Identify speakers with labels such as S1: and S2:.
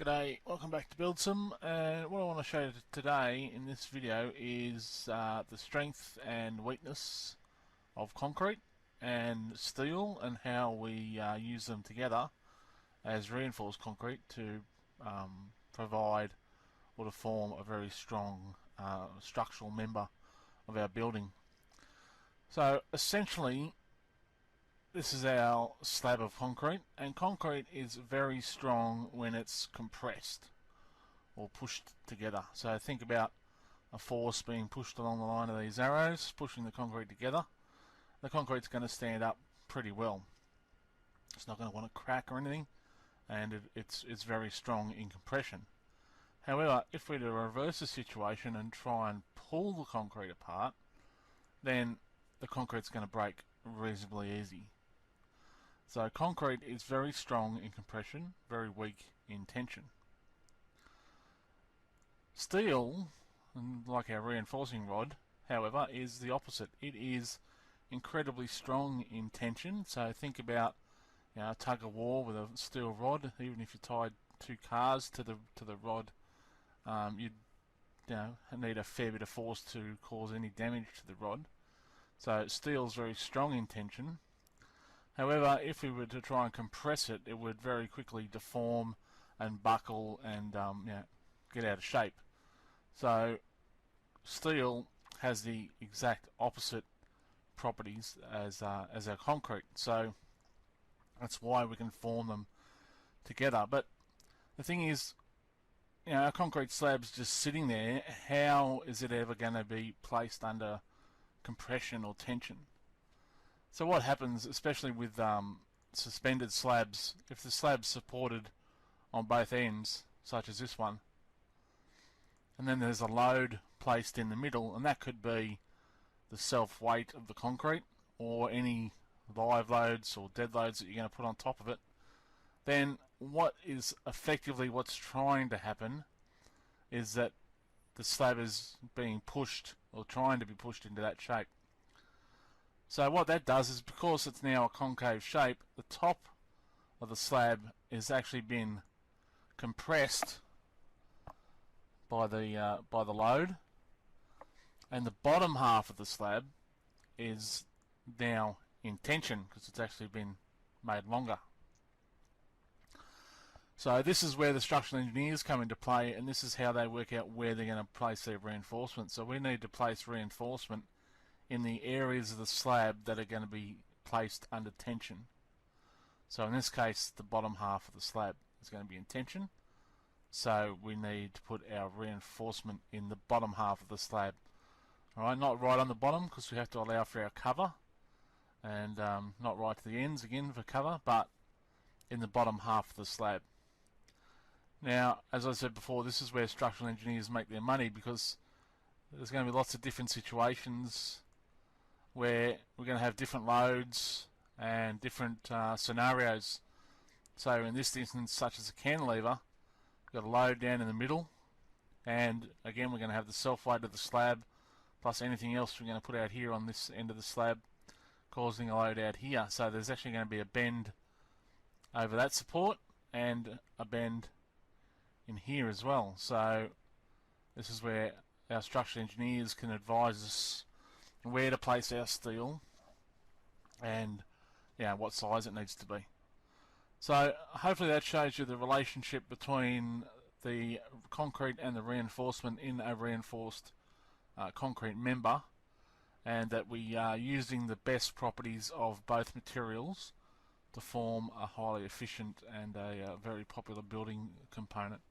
S1: G'day, welcome back to Build Some, and what I want to show you today in this video is the strength and weakness of concrete and steel and how we use them together as reinforced concrete to provide or to form a very strong structural member of our building. So essentially this is our slab of concrete, and concrete is very strong when it's compressed or pushed together. So think about a force being pushed along the line of these arrows, pushing the concrete together. The concrete's going to stand up pretty well. It's not going to want to crack or anything, and it's very strong in compression. However, if we were to reverse the situation and try and pull the concrete apart, then the concrete's going to break reasonably easy. So concrete is very strong in compression, very weak in tension. Steel, like our reinforcing rod, however, is the opposite. It is incredibly strong in tension. So think about a tug of war with a steel rod. Even if you tied two cars to the rod, you'd need a fair bit of force to cause any damage to the rod. So steel is very strong in tension. However, if we were to try and compress it, it would very quickly deform and buckle and get out of shape. So steel has the exact opposite properties as our concrete. So that's why we can form them together. But the thing is, our concrete slab's just sitting there. How is it ever going to be placed under compression or tension? So what happens, especially with suspended slabs, if the slab's supported on both ends, such as this one, and then there's a load placed in the middle, and that could be the self-weight of the concrete or any live loads or dead loads that you're going to put on top of it, then what is effectively what's trying to happen is that the slab is being pushed or trying to be pushed into that shape. So what that does is, because it's now a concave shape, the top of the slab has actually been compressed by the load, and the bottom half of the slab is now in tension because it's actually been made longer. So this is where the structural engineers come into play, and this is how they work out where they're going to place their reinforcement. So we need to place reinforcement in the areas of the slab that are going to be placed under tension. So in this case, the bottom half of the slab is going to be in tension, so we need to put our reinforcement in the bottom half of the slab. Alright, not right on the bottom because we have to allow for our cover, and not right to the ends again for cover, but in the bottom half of the slab. Now, as I said before, this is where structural engineers make their money, because there's going to be lots of different situations where we're going to have different loads and different scenarios. So in this instance, such as a cantilever, we've got a load down in the middle, and again we're going to have the self-weight of the slab plus anything else we're going to put out here on this end of the slab, causing a load out here. So there's actually going to be a bend over that support and a bend in here as well. So this is where our structural engineers can advise us where to place our steel and what size it needs to be. So hopefully that shows you the relationship between the concrete and the reinforcement in a reinforced concrete member, and that we are using the best properties of both materials to form a highly efficient and a very popular building component.